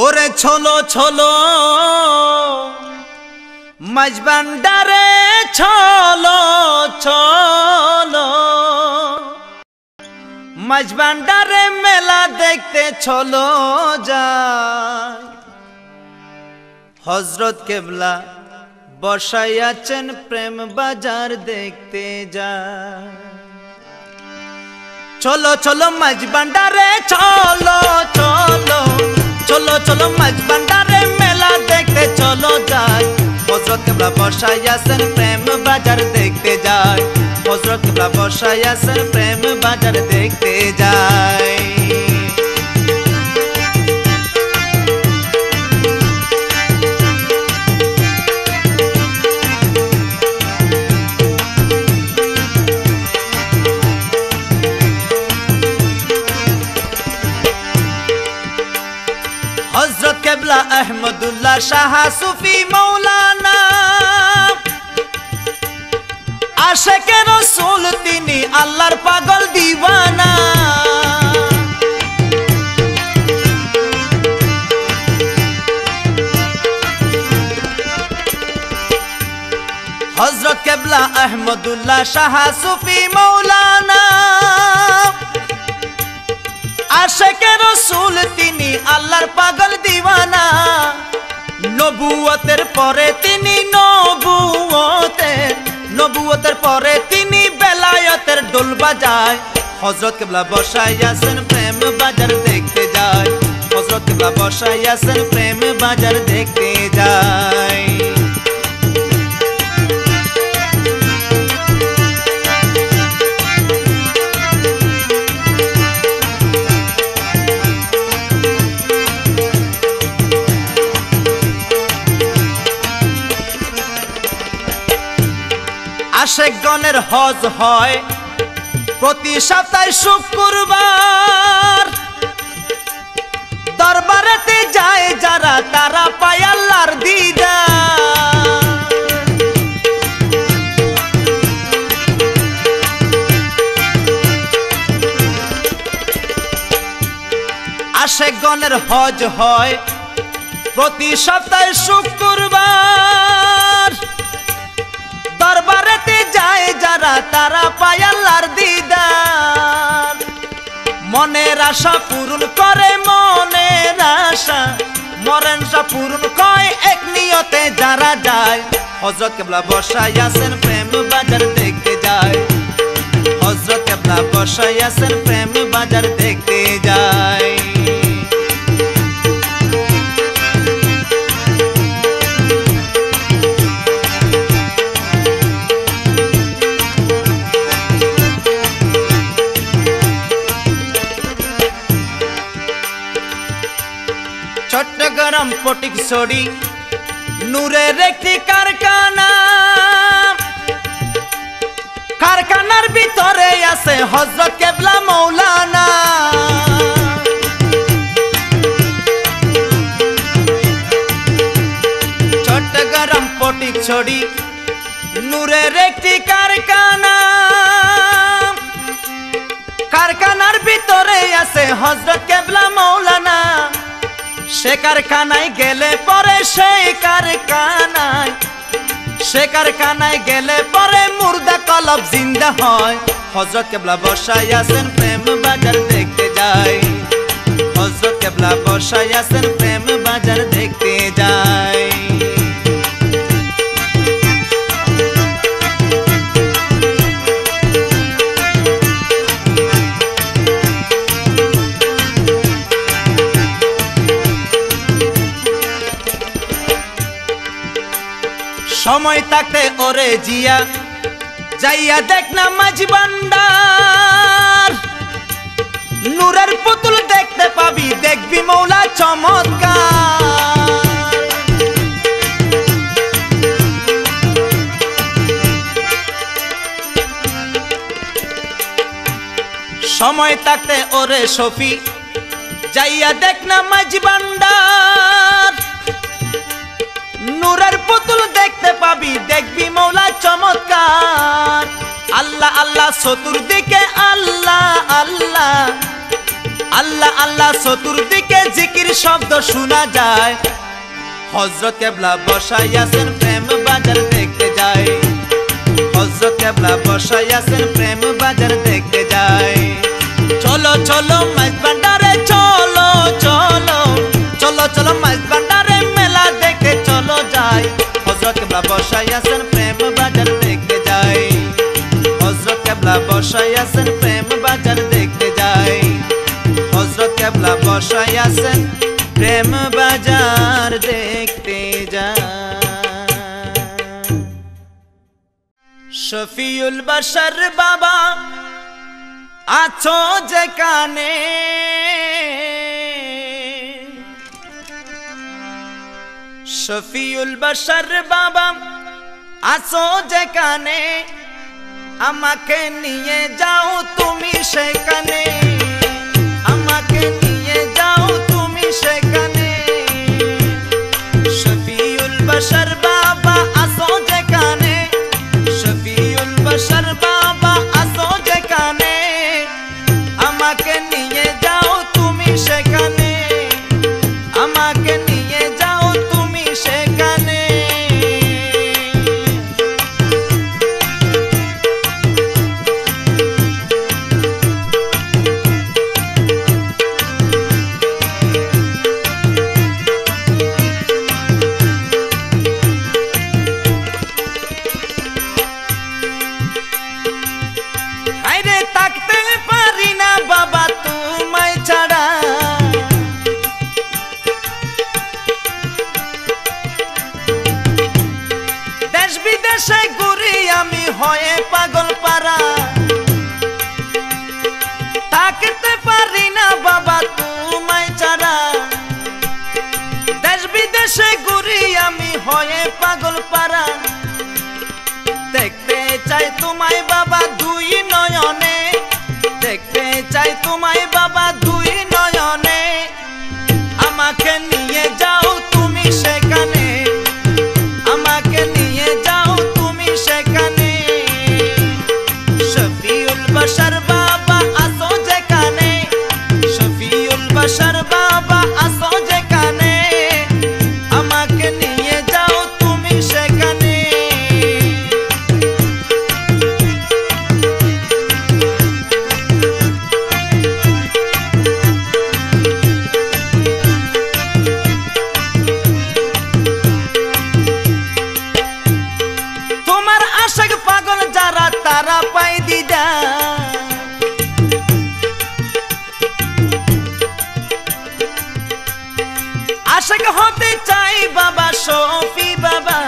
ওরে ছলো ছলো মাঝবান্ডারে ছলো ছলো মাঝবান্ডারে মেলা দেখতে ছলো যায়। হযরত কেবলা বসাইয়াছেন প্রেম বাজার দেখতে যায়। চলো চলো মাঝবান্ডারে চলো চলো চলো চলো মাঝবান্ডারে মেলা দেখতে চলো যাই। হযরত কেবলা বসাইয়াছেন প্রেম বাজার দেখতে যায়। হযরত কেবলা বসাইয়াছেন প্রেম বাজার দেখতে যায়। হযরত কেবলা আহমদুল্লাহ শাহ সুফি মৌলানা আশিকে রাসূল তিনি আল্লাহর পাগল দিওয়ানা। হযরত কেবলা আহমদুল্লাহ শাহ সুফি মৌলানা আশিকে রাসূল তিনি আল্লাহর পাগল দিওয়ানা। নবুয়তের পরে তিনি নবুয়তের পরে তিনি বেলায়েতের ঢোল বাজায়। হযরত কেবলা বসাইয়াছেন প্রেম বাজার দেখতে যায়। হযরত কেবলা বসাইয়াছেন প্রেম বাজার দেখতে যায়। আশিকগণের হজ হয় প্রতি সপ্তাহে শুক্রবার। দরবারেতে যায় যারা তারা পায় আল্লাহর দিদার। আশিকগণের হজ হয় প্রতি সপ্তাহে শুক্রবার। দরবারেতে যায় যারা তারা পায় আল্লাহর দিদার। মনের আশা পূরণ করে মনের আশা পূরণ করে এক নিয়তে যারা যায়। হযরত কেবলা বসাইয়াছেন প্রেম বাজার দেখতে যায়। হযরত কেবলা বসাইয়াছেন প্রেম বাজার দেখতে যায়। চট্টগ্রাম ফটিকছড়ি নূরের একটি কারখানা। কারখানার ভিতরে আছে হযরত কেবলা মৌলানা। চট্টগ্রাম ফটিকছড়ি নূরের একটি কারখানা। কারখানার ভিতরে আছে হযরত কেবলা মৌলানা। সে কারখানায় গেলে পরে সে কারখানায় গেলে পরে মুর্দা কলব জিন্দা হয়। হযরত কেবলা বসাইয়াছেন প্রেম বাজার দেখতে যায়। হযরত কেবলা বসাইয়াছেন প্রেম বাজার দেখতে যায়। সময় থাকতে ওরে জিয়া যাইয়া দেখ না মাঝবান্ডার। নূরের পুতুল দেখতে পাবি দেখবি মৌলা চমৎকার। সময় থাকতে ওরে শফি যাইয়া দেখ না মাঝবান্ডার। নূরের পুতুল দেখতে পাবি দেখবি মৌলা চমৎকার। আল্লাহ আল্লাহ চতুর্দিকে আল্লাহ আল্লাহ আল্লাহ আল্লাহ চতুর্দিকে জিকির শব্দ শোনা যায়। হযরত কেবলা বসাই আছেন প্রেম বাজার দেখতে যায়। হযরত কেবলা বসাই আছেন প্রেম বাজার দেখতে যায়। চলো চলো মাইজ ভান্ডারে চলো চলো চলো চলো মাইজ ভান্ডারে মেলা দেখে চলো যাই। হযরত কেবলা বসাই আছেন প্রেম বাজার দেখতে যায়। হযরত কেবলা বসাই আছেন প্রেম বাজার দেখতে যায়। হযরত কেবলা বসাই আছেন প্রেম বাজার দেখতে যায়। শফিউল বাশার বাবা আছো যেখানে, শফিউল বাশার বাবা আছো যেখানে, আমাকে নিয়ে যাও তুমি সেখানে, আমাকে নিয়ে যাও তুমি সেখানে। শফিউল বাশার বাবা আছো যেখানে, শফিউল বাশার বাবা আছো যেখানে, আমাকে নিয়ে যাও তুমি সেখানে, আমাকে নিয়ে যাও তুমি সেখানে। আইরে থাকতে পারি না বাবা তোমায় ছাড়া, দেশ বিদেশে ঘুরি আমি হয়ে পাগল পারা। থাকতে পারি না বাবা তোমায় ছাড়া, দেশ বিদেশে ঘুরি আমি হয়ে পাগল পারা। দেখতে চাই তোমায় বাবা দুই নয়নে, দেখতে চাই তোমায় বাবা দুই নয়নে, আমাকে নিয়ে যাও তুমি সেখানে, আমাকে নিয়ে যাও তুমি সেখানে। শফিউল বাশার বাবা আছো যেখানে, শফিউল বাশার বাবা আছো যেখানে, আমাকে নিয়ে যাও তুমি সেখানে। তোমার আশিক পাগল যারা তারা পাই দিদা, আশিক হতে চাই বাবা শফি বাবা।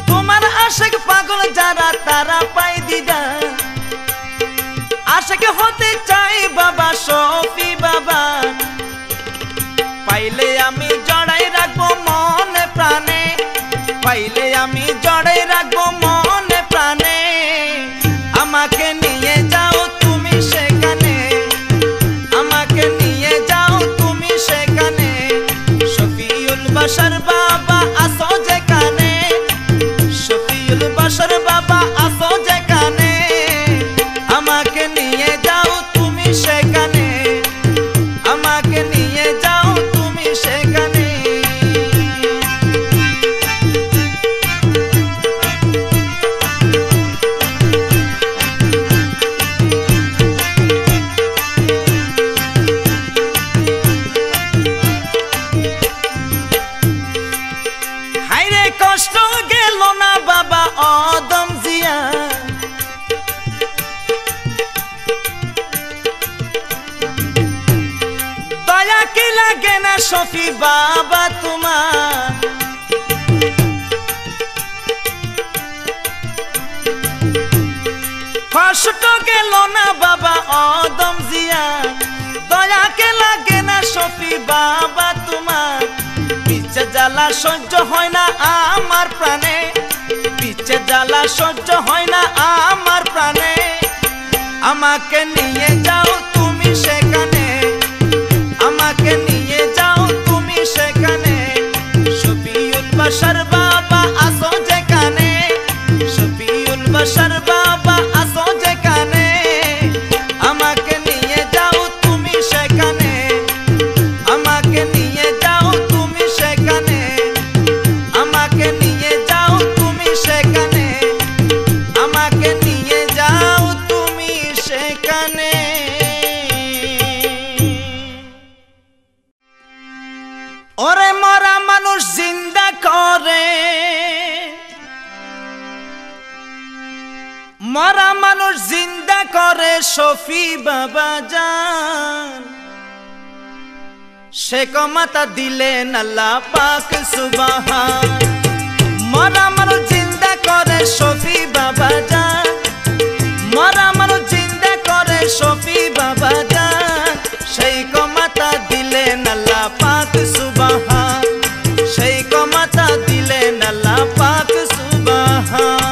তোমার আশিক পাগল যারা তারা পাই দিদা, আশিক হতে চাই বাবা শফি বাবা। পাইলে আমি জড়াই রাখবো মনে প্রাণে, পাইলে আমি জড়াই রাখবো মনে প্রাণে, আমাকে নিয়ে যাও তুমি সেখানে, আমাকে নিয়ে যাও তুমি সেখানে। শফিউল বাশার বাবা আছো যেখানে, শফিউল বাশার বাবা আছো যেখানে, আমাকে নিয়ে যাও তুমি সেখানে, আমাকে নিয়ে যাও তুমি সেখানে। হায়রে কষ্ট গেল না বাবা অদম জিয়া, দয়া কি লাগে না শফি বাবা তোমার। কষ্ট গেল না বাবা অদম জিয়া, দয়া কে লাগে না শফি বাবা তোমার। পিছে জ্বালা সহ্য হয় না আমার প্রাণে, পিছে জ্বালা সহ্য হয় না আমার প্রাণে, আমাকে নিয়ে যাও তুমি সেখানে, আমাকে নিয়ে যাও তুমি সেখানে। শফিউল বাশার বাবা আছো যেখানে, শফিউল বাশার বাবা আছো যেখানে, আমাকে মরা মানুষ জিন্দা করে শফি বাবা জান সে কমাতা দিলেন আল্লাহ পাক সুবহান মরা মানুষ জিন্দা করে শফি বাবা জান মরা মানুষ জিন্দা করে শফি বাবা জান সেই কমাতা দিলেন আল্লাহ পাক সুবহান সেই কমাতা দিলেন আল্লাহ পাক সুবহান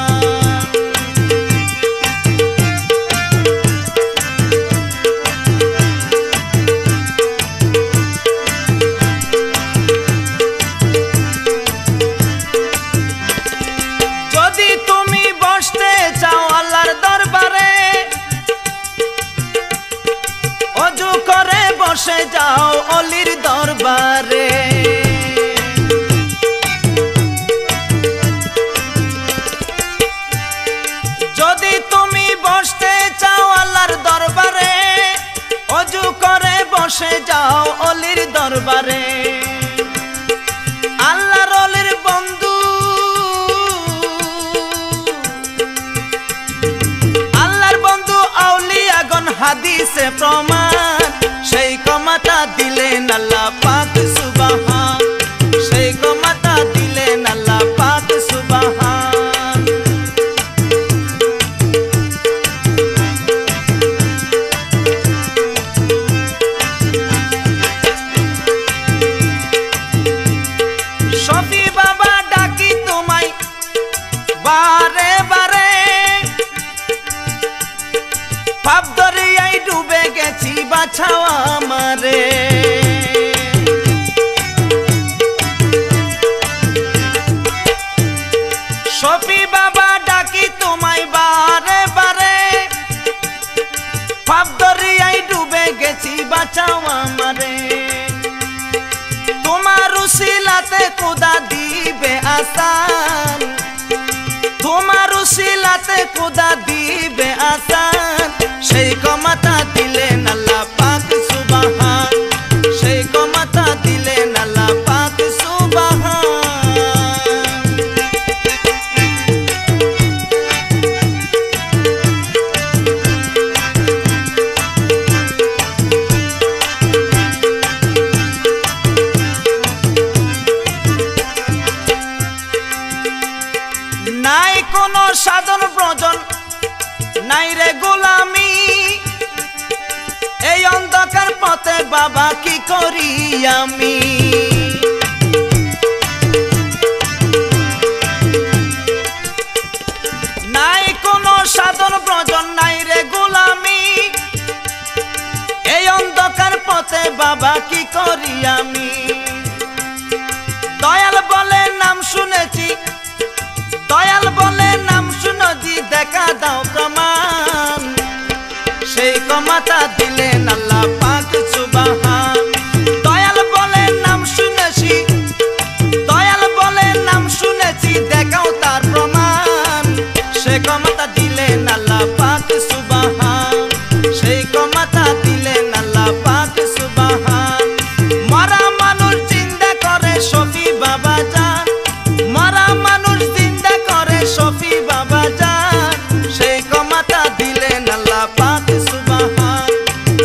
বসে যাও অলির দরবারে যদি তুমি বসতে চাও আল্লাহর দরবারে ওযু করে বসে যাও অলির দরবারে আল্লাহর অলির বন্ধু আল্লাহর বন্ধু আউলিয়াগণ হাদিসে প্রমাণ সেই কমাতা দিলেন আল্লাহ পাক সুবহান সেই কমাতা দিলেন আল্লাহ পাক সুবহান শফি বাবা ডাকি তোমায় বারে বারে পাপ দরিয়ায় ডুবে গেছি বাঁচাও আমারে শফি বাবা ডাকি তোমায় বারে বারে পাপ দরিয়ায় ডুবে গেছি বাঁচাও আমারে তোমার উসিলাতে খোদা দিবে আসান তোমার উসিলাতে খোদা দিবে আসান সেই কমাতা দিলেন আল্লাহ পাক সুবহান সেই কমাতা দিলেন আল্লাহ পাক সুবহান নাই কোনো সাধন প্রয়োজন নাই রে গোলামি এই অন্ধকার পথে বাবা কি করি আমি নাই কোনো সাধন প্রয়োজন নাই রে গোলামি এই অন্ধকার পথে বাবা কি করি আমি দয়াল বলে নাম শুনেছি দয়াল বলে নাম শুনেছি দেখা দাও প্রমাণ সেই কমাতা দিলেন আল্লাহ পাক সুবহান দয়াল বলে নাম শুনেছি দয়াল বলে নাম শুনেছি দেখাও তার প্রমাণ সেই কমাতা দিলেন আল্লাহ পাক সুবহান সেই কমাতা দিলেন আল্লাহ পাক সুবহান মরা মানুষ জিন্দা করে শফি বাবা জান মরা মানুষ জিন্দা করে শফি বাবা জান সেই কমাতা দিলেন আল্লাহ পাক সুবহান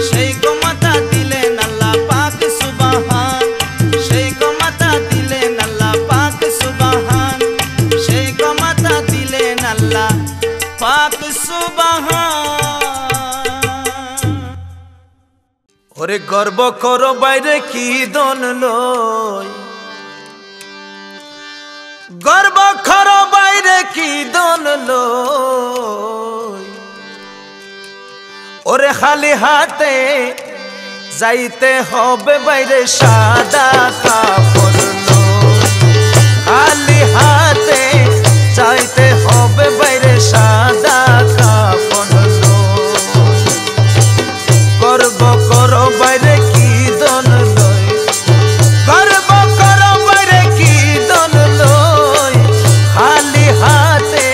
সেই কমাতা দিলেন আল্লাহ পাক সুবহান সেই কমাতা দিলেন আল্লাহ পাক সুবহান সেই কমাতা দিলেন আল্লাহ পাক সুবহান ওরে গর্ব করো বাইরে কি দন লই গর্ব করো বাইরে কি দন লই ওরে খালি হাতে যাইতে হবে বাইরে সাদা কাপড় লই খালি হাতে যাইতে হবে বাইরে সাদা কাপড় লই গর্ব করো বাইরে কি দন লই গর্ব করো বাইরে কি দন লই খালি হাতে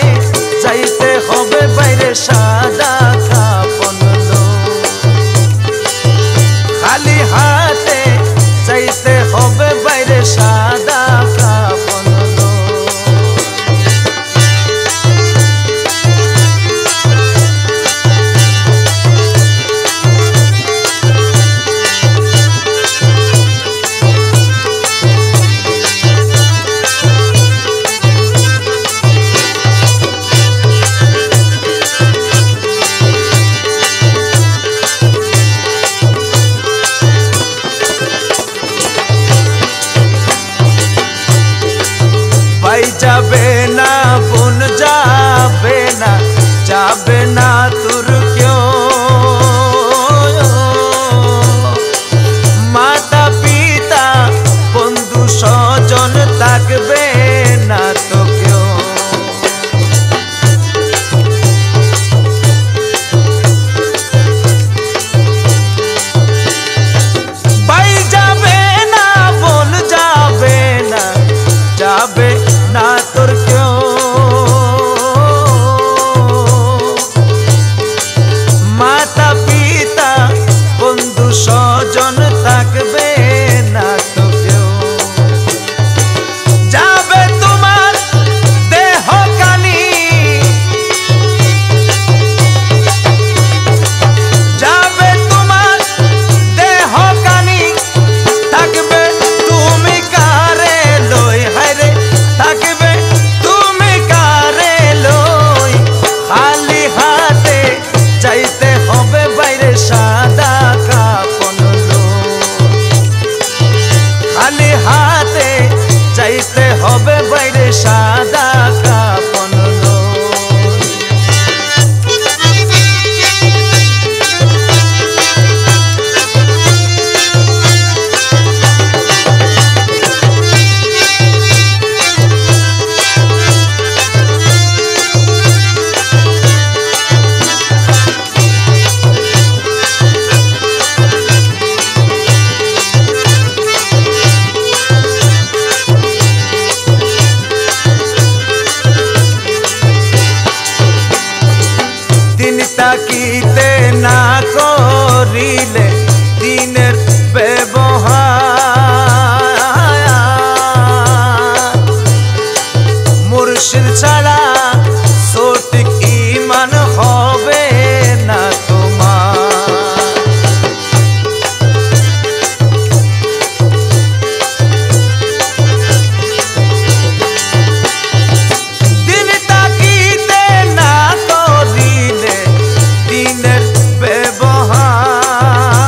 যাইতে হবে বাইরে সাদা কাপড় লই খালি হাতে যাইতে হবে বাইরে সাদা কাপড় লই হবে বাইরে সাদা কাফন তাকিতে না করিলে দিনের ব্যবহার মুর্শিদ ছাড়া সঠিক ঈমান হবে না তোমার দিন তাকিতে না করিলে দিনের ব্যবহার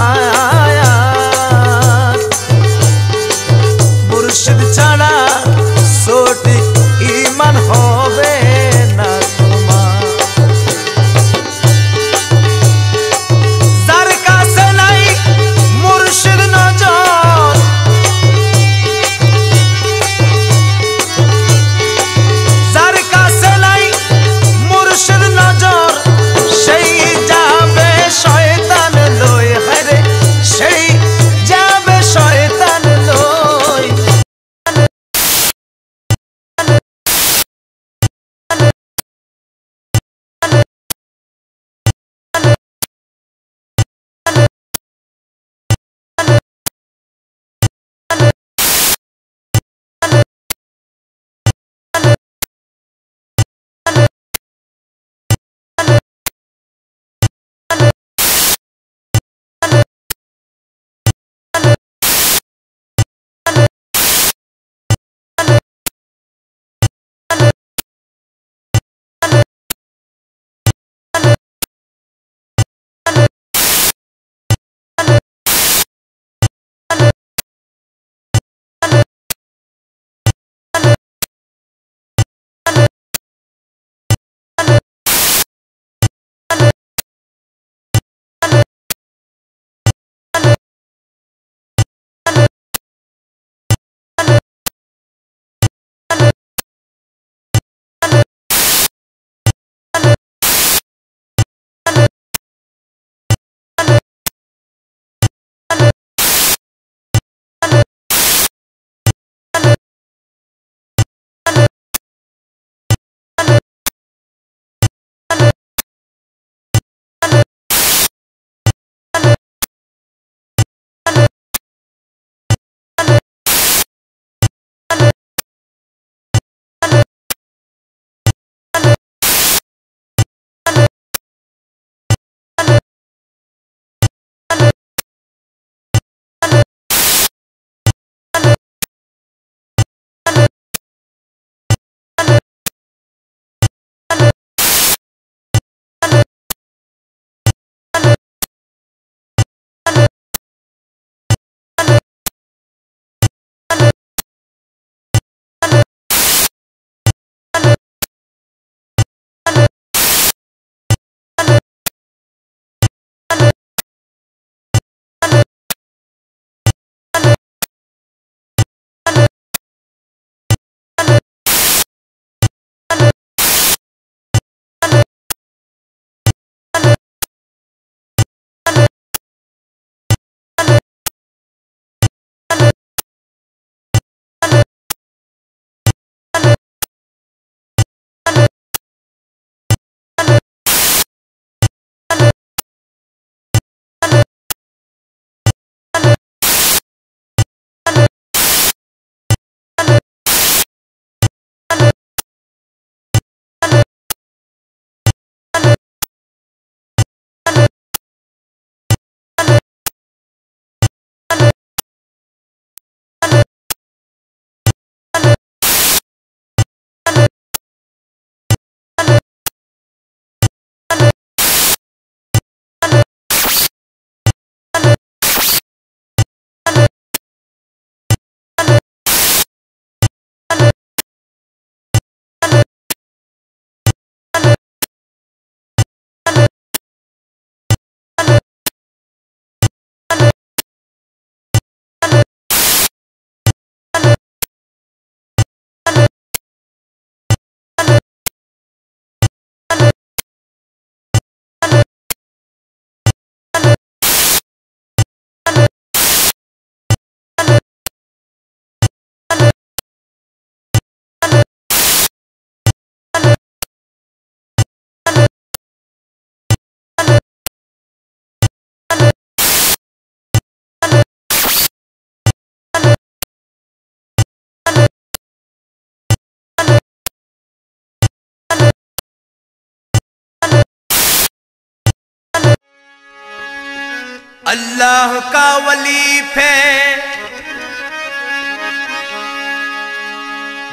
अल्लाह का वली पे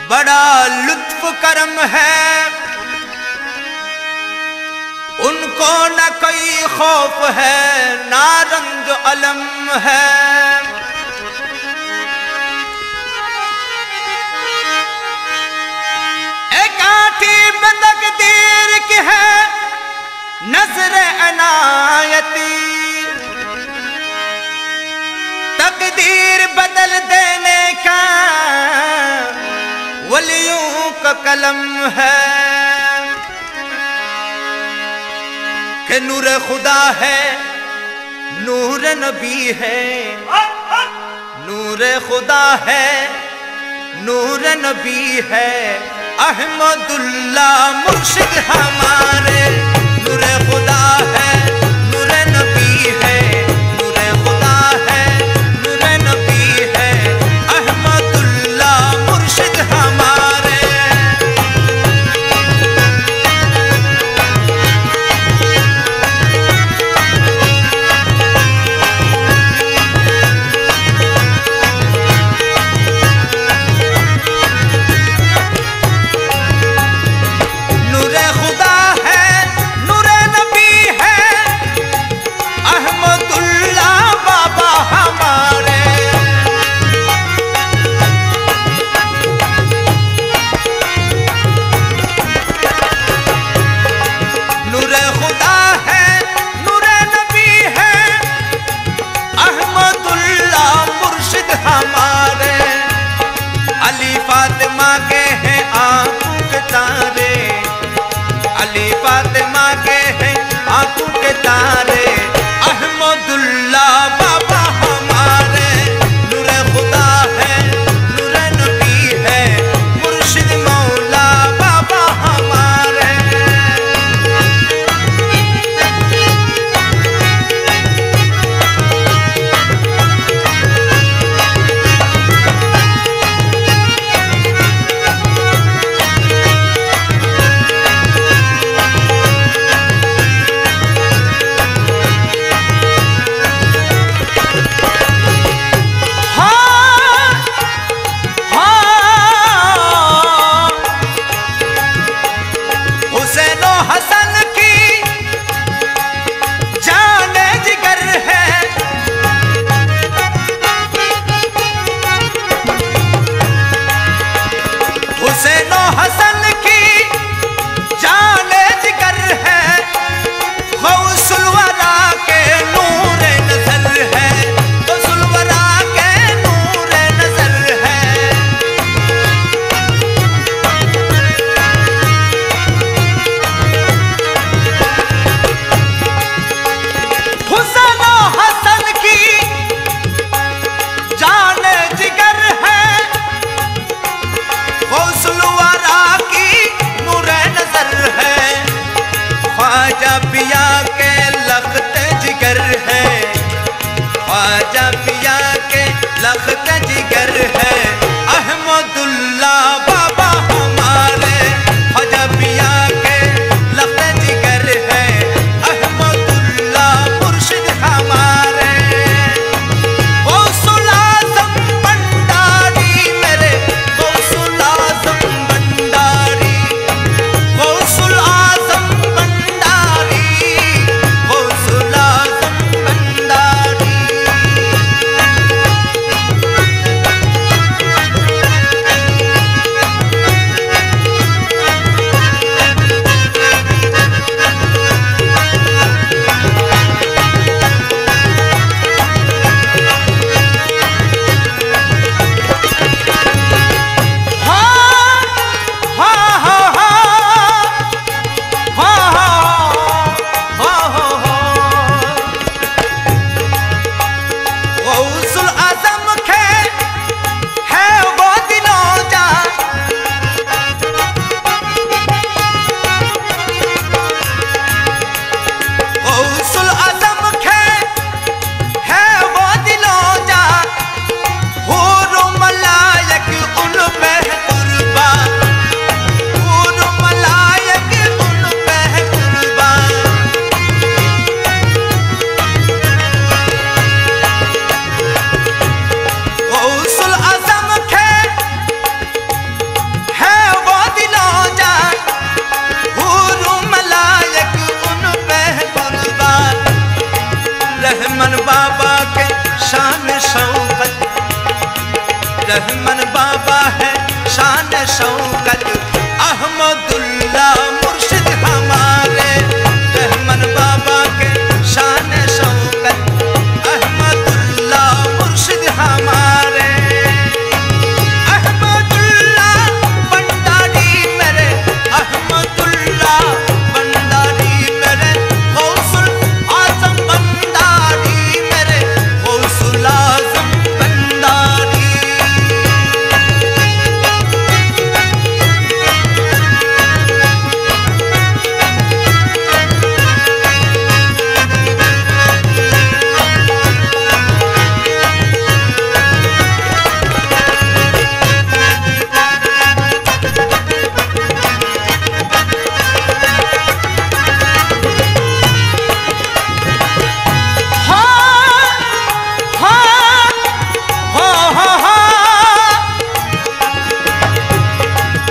बड़ा लुत्फ करम है, उनको न कोई खौफ है ना रंज अलम है। एक आठी तकदीर की है नजर अनायती, तकदीर बदल देने का वलियों का कलम है। कि नूर खुदा है, नूर नबी है, नूर खुदा है, नूर नबी है, अहमदुल्लाह मुर्शिद हमारे। नूर खुदा है, नूर नबी है, नूर खुदा है, नूर नबी है, अहमदुल्लाह मुर्शिद हमारे। नूर खुदा है, नूर नबी है, रहमान बाबा है शान शौकत अहमदुल्ला मुर्शिद हमारे रहमान बाबा के शान शौकत अहमदुल्ला मुर्शिद हमारे अहमदुल्ला भंडारी मेरे अहमदुल्ला भंडारी मेरे गौसुल आजम भंडारी मेरे गौसुल आजम भंडारी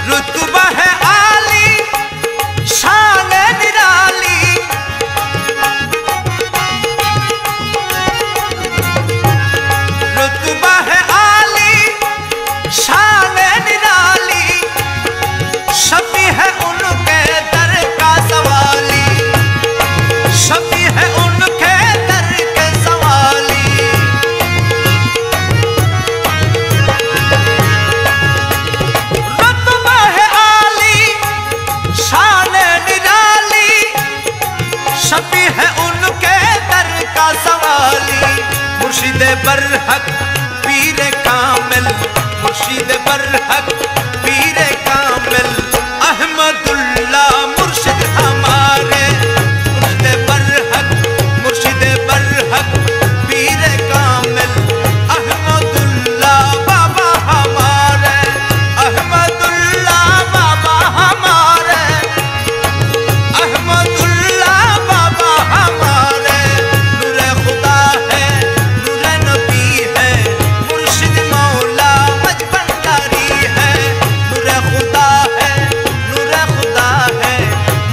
रुतबा है आली शान निराली रुतबा है आली शान निराली शफी है उनके दर का सवाली शफी है उनके दर के सवाली रुतबा है आली शान निराली शफी है उनके दर का सवाली मुर्शिद बरहक पीर कामिल मुर्शिद बरहक पीर कामिल अहमदुल्ला मुर्शिद हमारे मुर्शिद बरहक पीर कामिल अहमदुल्ला बाबा हमारे अहमदुल्ला बाबा हमारे अहमदुल्ला बाबा हमारे नूरे खुदा है नूरे नबी है मुर्शिद मौला मज भंडारी है नूरे खुदा है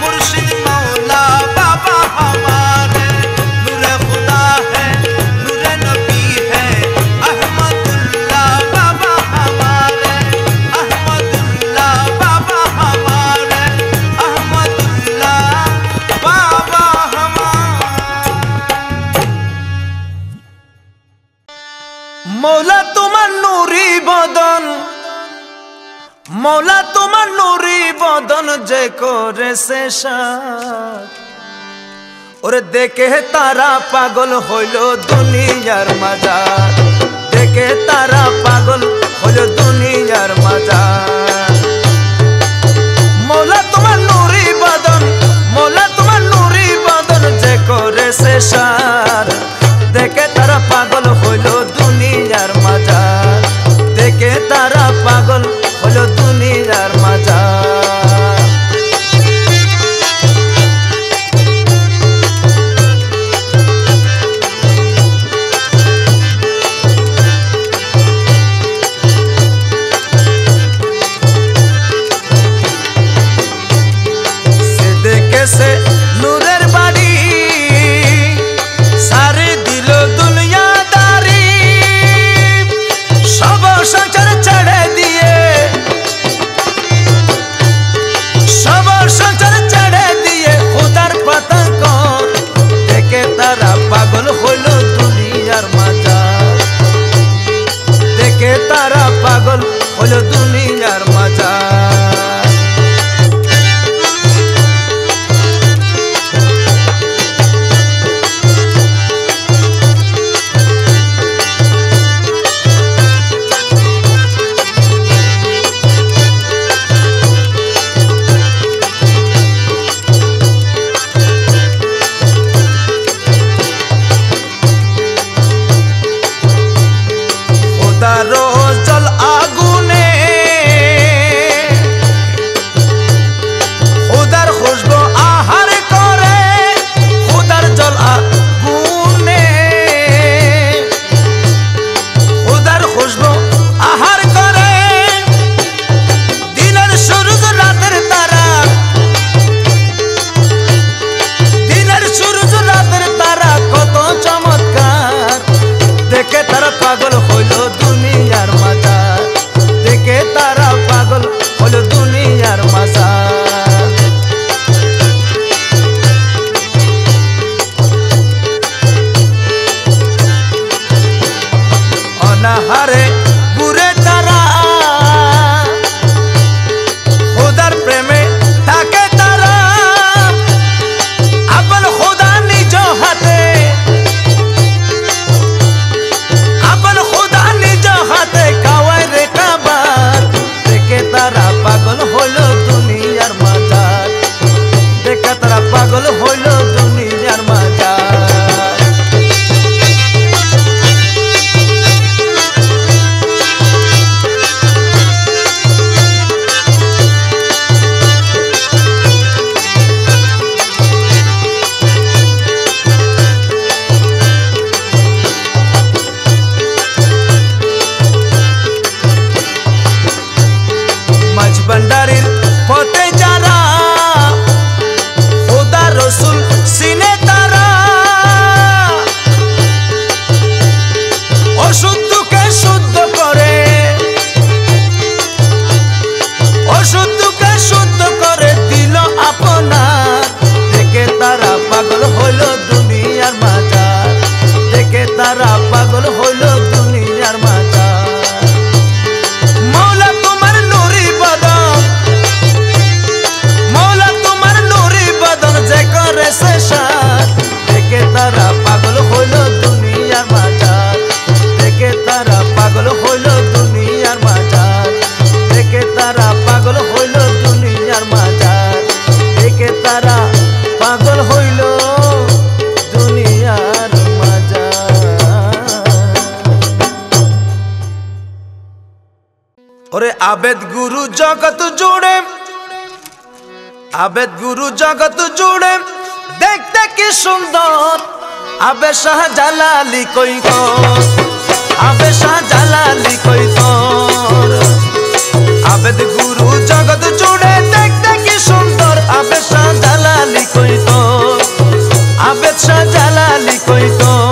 मुर्शिद मौला बाबा हमारे नूरे खुदा है नूरे नबी है अहमदुल्ला बाबा हमारे अहमदुल्ला बाबा हमारे अहमदुल्ला बाबा हमारे मौला तुम्हार नूरी बदन मौला तुम्हार नूरी बदन जे करे से ওরে দেখে তারা পাগল হইল দুনিয়ার মাজার দেখে তারা পাগল হইল দুনিয়ার মাজার মৌলা তোমার নূরি বদন মৌলা তোমার নূরি বদন যে করে সে সার দেখে তারা পাগল হইল দুনিয়ার মাজার দেখে তারা পাগল হইল দুনিয়ার মাজার से नूरेर बाड़ी सारे दिलो दुनियादारी सब संसार चढ़े दिए सब संसार चढ़े दिए खुदार पतंग देखे तारा पागल हलो दुनियार माजार देखे तारा पागल हलो दुनियार माजार रोज जल आगुने खुदार खुशबू आहार करे खुदार जल आगुने खुदार खुशबू आहार करे दिनेर सूरज रातेर तारा दिनेर सूरज रातेर तारा कत चमत्कार देखे तारा पागल हইল दुनियार হারে ঘুরে তারা খোদার প্রেমে থাকে তারা আপন খোদা নিজ হাতে আপন খোদা নিজ হাতে কাওয়ায় রে কাবার দেখে তারা পাগল হলো দুনিয়ার মাজার দেখে তারা পাগল হলো দুনিয়ার মাজার भंडारीर पथे जारा खुदा रसूल सीने तारा अशुद्धके शुद्ध करे अशुद्धके शुद्ध करे दिल आपनार देखे तारा पागल हलो दुनियार माजार देखे तारा पागल हलो दुनियार माजार देखे तारा पागल हलो दुनियार माजार देखे तारा पागल हलो दुनियार माजार देखे तारा पागल हलो दुनियार माजार देखे तारा पागल हलो दुनियार माजार ओरे आबेद गुरु जगत जोड़े आबेद गुरु जगत जोड़े देखते की सुंदर आबे शाहजालाली कोई को आबे शाहजालाली कोई तोर आबेद गुरु जगत जोड़े देखते की सुंदर आबे शाहजालाली कोई तोर आबे शाहजालाली कोई तोर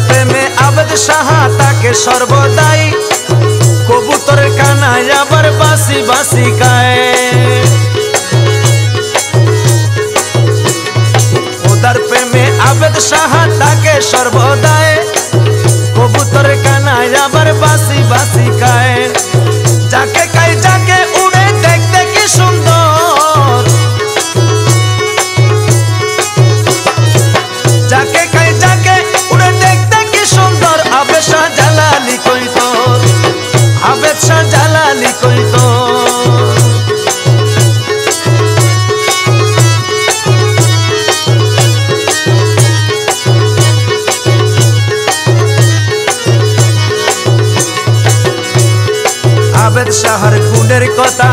प्रेमे आबेद शाह ताके सर्वदाई कबूतर कानाय आबार बासी बासी गाए खुदार प्रेमे आबेद शाह ताके सर्वदाई कबूतर कानाय आबार बासी बासी गाए जाके काई जाके उड़े देखते की सुंदर जाके काई जाके उड़े देखते की सुंदर आबे शाहजालाली कोई तोर आबे शाहजालाली कोई तोर आबेद शाहर गुणेर कथा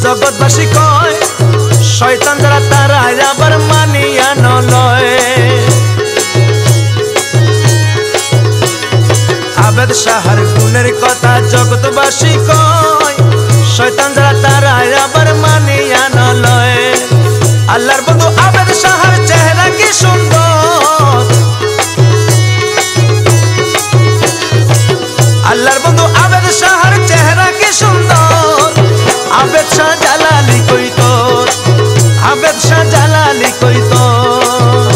जगतबासी कय शयतान जारा तारा आबार मानिया नलय आबेद शाहर गुणेर कथा जगतबासी कय शयतान जारा तारा आबार मानिया नलय आल्लाहर बंधु आबेद शाहर चेहरा की सुंदर आल्लाहर बंधु आबेद शाहर चेहरा की सुंदर आबेद शाहजालाली कोई तोर आबेद शाहजालाली कोई तोर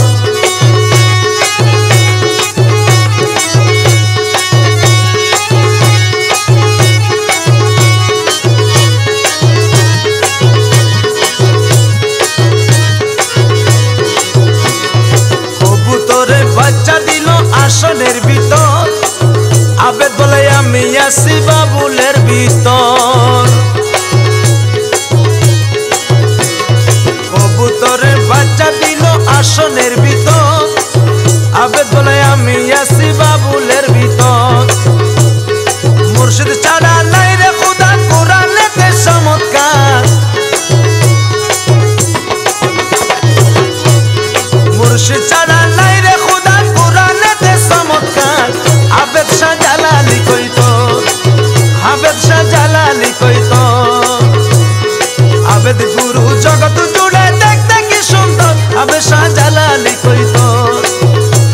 পুরু জগৎ জুড়ে দেখতে কি সুন্দর হাবেদ শাহ জালালি কইতো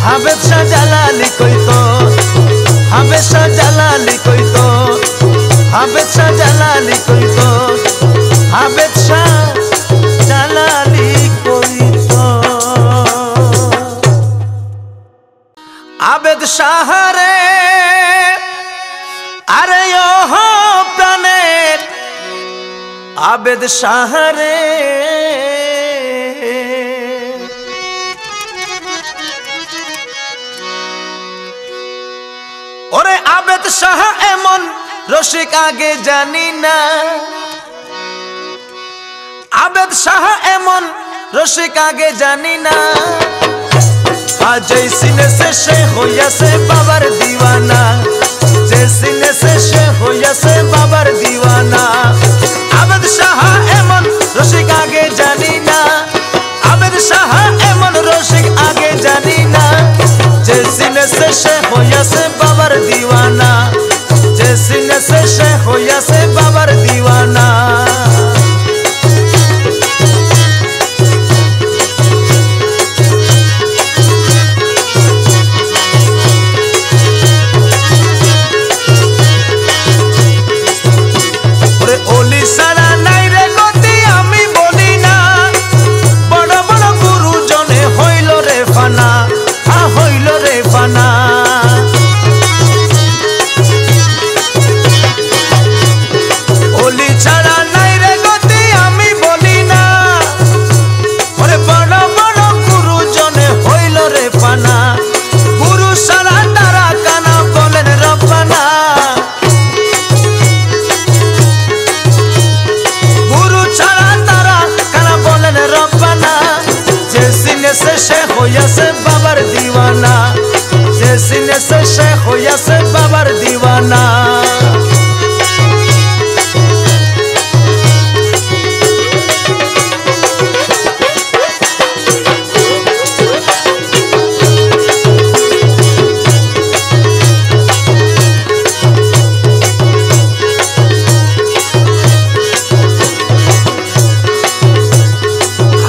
হাবেদ শাহ জালালি কইতো হাবেদ শাহ জালালি কইতো হাবেদ শাহ জালালি কইতো হাবেদ শাহ জালালি কইতো আবেদ শাহ রে আরে ও প্রাণের আবেদ শাহ রে ওরে আবেদ শাহ এমন রসিক আগে জানি না আবেদ শাহ এমন রসিক আগে জানি না আজ এই সিনে সে হইয়াছে বাবার দিওয়ানা যে সিনে সে হইয়াছে বাবার দিওয়ানা আবেদ শাহ এমন রসিক আগে জানি না আবেদ শাহ এমন রসিক আগে জানি না যে সিনে সে হইয়াছে বাবার দিওয়ানা যে সিনে সে হইয়াছে বাবার দিওয়ানা বাবার দিওয়ানা যে সিনে সে হইয়াছে বাবার দিওয়ানা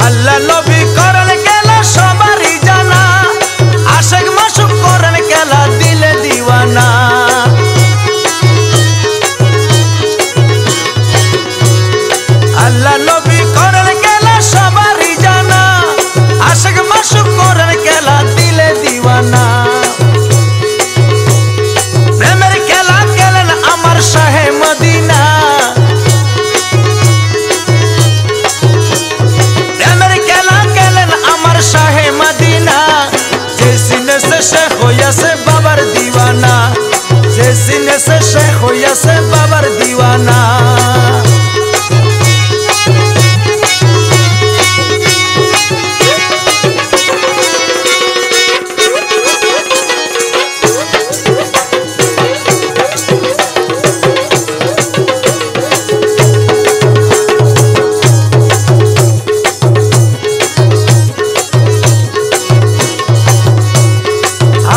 আল্লাহ নবী করেন গেল সবারই জানা আশেক মাসুক করেন খেলা দিলে দিওয়ানা আল্লাহ নবী করেন গেল সবারই জানা আশেক মাসুক করেন খেলা দিলে দিওয়ানা প্রেমের খেলা খেলেন আমার শাহে মদিনা শাহে মদিনা যে সিনে সে হইয়াছে বাবার দিওয়ানা যে সিনে সে হইয়াছে বাবার দিওয়ানা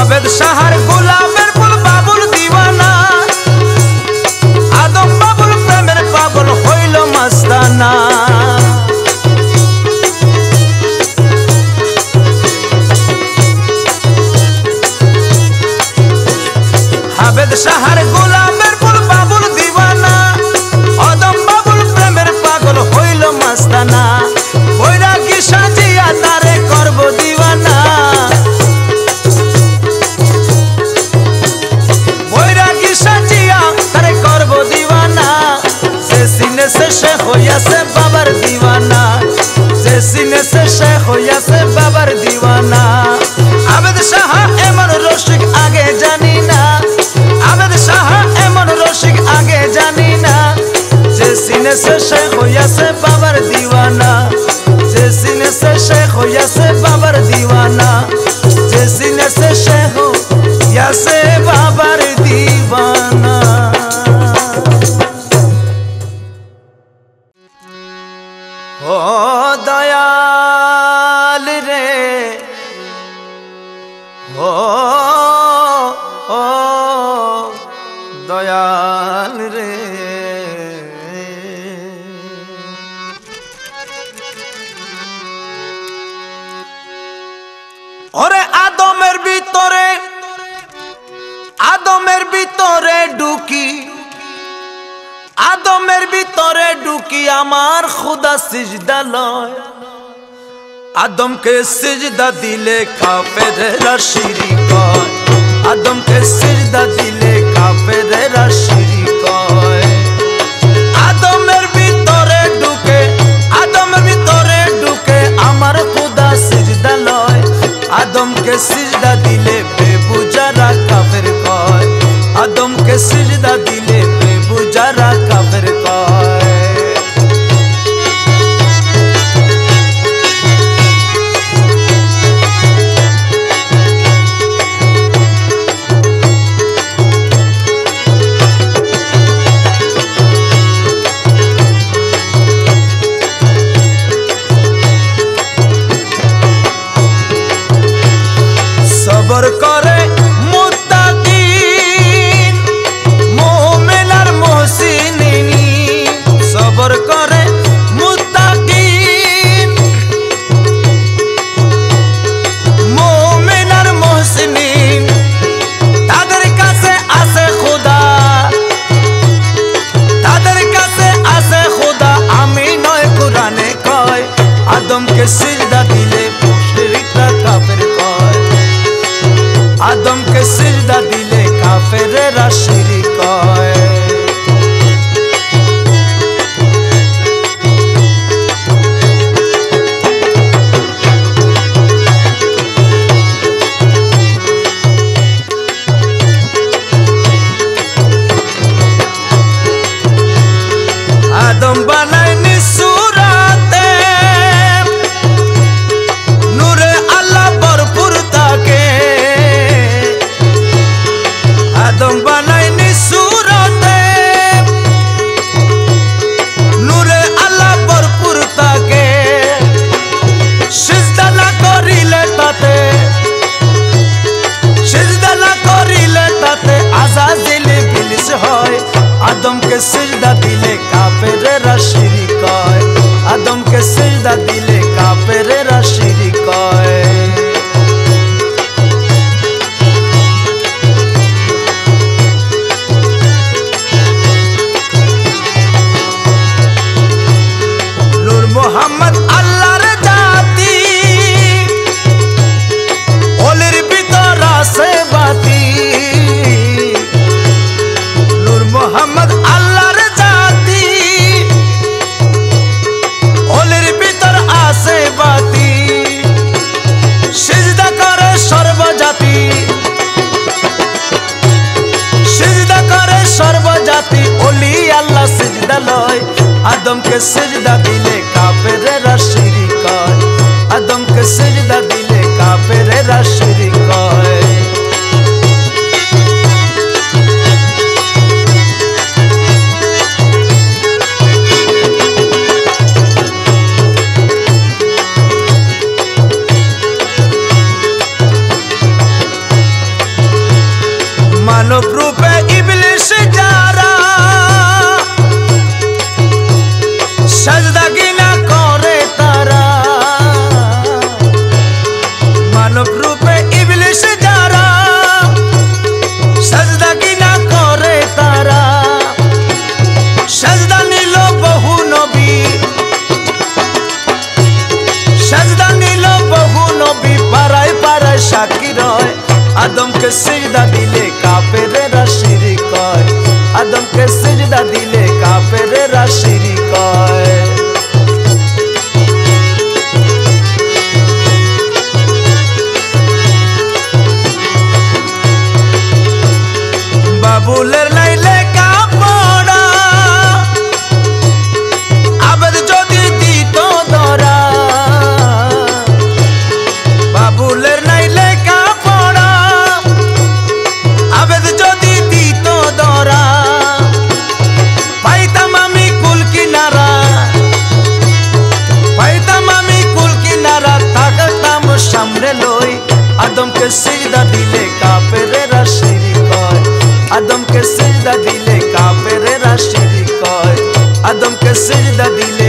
আবেদ শাহর গোলামের ফুল বাবুল দিওয়ানা আদম বাবুল প্রেমের পাগল হইল মাস্তানা আবেদ শাহর গোলামের ফুল বাবুল দিওয়ানা আদম বাবুল প্রেমের পাগল হইল মাস্তানা বৈরাগী সাজিয়া তারে করব দিওয়ানা সে হইয়াছে বাবার দিওয়ানা যে সিনে সে হইয়াছে বাবার দিওয়ানা আবেদ শাহ এমন রসিক আগে জানি না আবেদ শাহ এমন রসিক আগে জানি না যে সিনে সে হইয়াছে বাবার দিওয়ানা যে সিনে সে হইয়াছে বাবার দিওয়ানা যে সিনে সে হইয়াছে বাবার দিওয়ানা ও দয়াল রে ও দয়াল রে ওরে আদমের ভিতরে ঢুকি আমার খুদা সিজদা লয়। আদমকে সিজদা দিলে কাফেরেরা শিরিক হয়। আদমকে সিজদা দিলে কাফেরেরা শিরিক হয়। আদমের ভিতরে ঢুকে আমার খুদা সিজদা লয়। আদমকে সিজদা দিলে বেবুজারা কাফের কয়। আদমকে সিজদা দিলে বেবুজারা কাফের কয়। সবর করে মুত্তাকিন মুমিন আর মুহসিনিন। সবর করে মুত্তাকিন মুমিন আর মুহসিনিন। তাদের কাছে আছে খোদা, তাদের কাছে আছে খোদা। আমি নয় কুরআনে কয় আদমকে সিজদা দিলে মুশরিকরা কাফের কয়। আদমকে সিজদা দিলে কাফেরেরা শিরিক হয়। আদম বানায়নি সূরাতে নূরে আল্লাহ ভরপুর থাকে। আদম বানায়নি সূরাতে নূরে আল্লাহ ভরপুর থাকে। সিজদা না করিলে তাতে আযাজিল ইবলিস হয়। আদমকে সিজদা দিলে কাফেরেরা শিরিক হয়। আদমকে সিজদা দিলে কাফেরেরা শিরিক হয়। নূর মুহাম্মদ আল্লাহর জাতি, ওলির ভিতর আছে বাতি। নূর মুহাম্মদ আল্লাহর জাতি, ওলির ভিতর আছে বাতি। সিজদা করে সর্বজাতি, সিজদা করে সর্বজাতি। ওলি আল্লাহ সিজদা লয়। আদমকে সিজদা দিলে কাফেরেরা শিরিক হয়। আদমকে সিজদা দিলে কাফেরেরা শিরিক হয়। মানব রূপে ইবলিস যারা সাজদা গিনা করে তারা। মানব রূপে ইবলিস যারা সাজদা গিনা করে তারা। সাজদা নিল বহু নবী, সাজদা নিল বহু নবী। পাড়ায় পাড়ায় সাক্ষী রয়। আদমকে সিজদা দিলে কাফেরেরা শিরিক হয়। আদমকে সিজদা দিলে কাফেরেরা শিরিক হয়। বাবুলের নাই লেখা পড়া আবেদ যদি দিত ধরা। বাবুলের নাই লেখা পড়া আবেদ যদি দিত ধরা। পাইতাম আমি কুল কিনারা, পাইতাম আমি কুল কিনারা। থাকতাম সামনে লই। আদমকে সিজদা দিলে কাফেরেরা শিরিক হয়। আদমকে সিজদা দিলে কাফেরেরা শিরিক হয়। আদমকে সিজদা দিলে